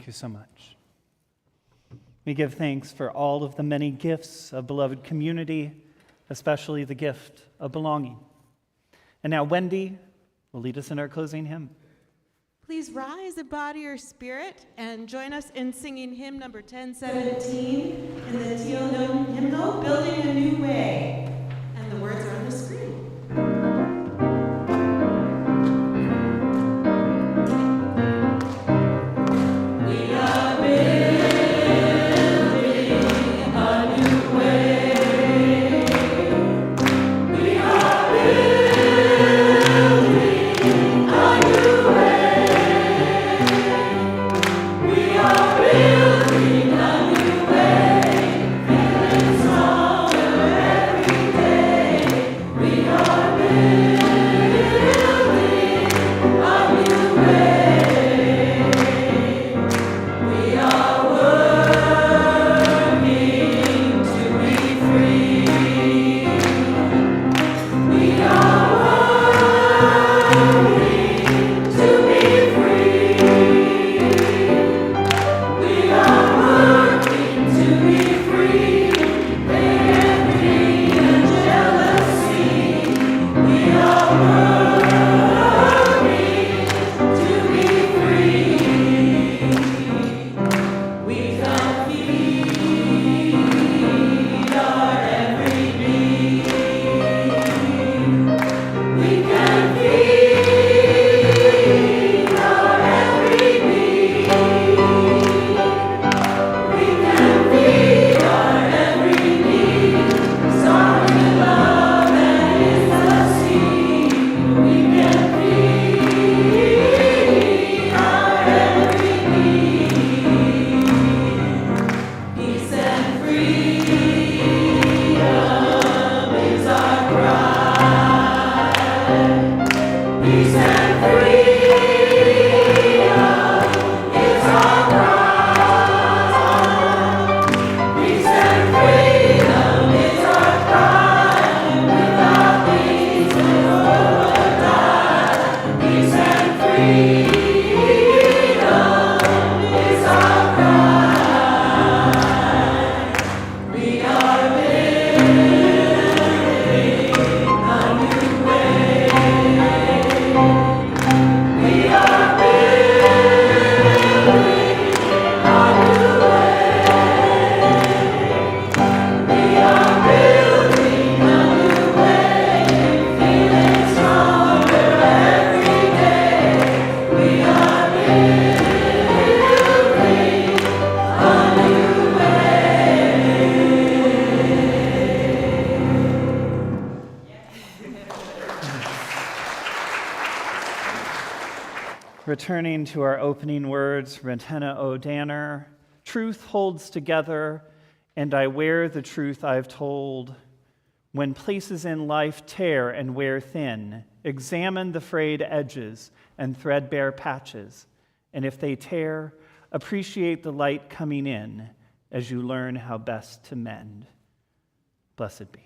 you so much. We give thanks for all of the many gifts of beloved community, especially the gift of belonging. And now Wendy will lead us in our closing hymn. Please rise in body or spirit and join us in singing hymn number 1017 in the teal hymnal, Building a New Way. And the words are on the screen. Returning to our opening words, Rentenna O'Danner, truth holds together, and I wear the truth I've told. When places in life tear and wear thin, examine the frayed edges and threadbare patches, and if they tear, appreciate the light coming in as you learn how best to mend. Blessed be.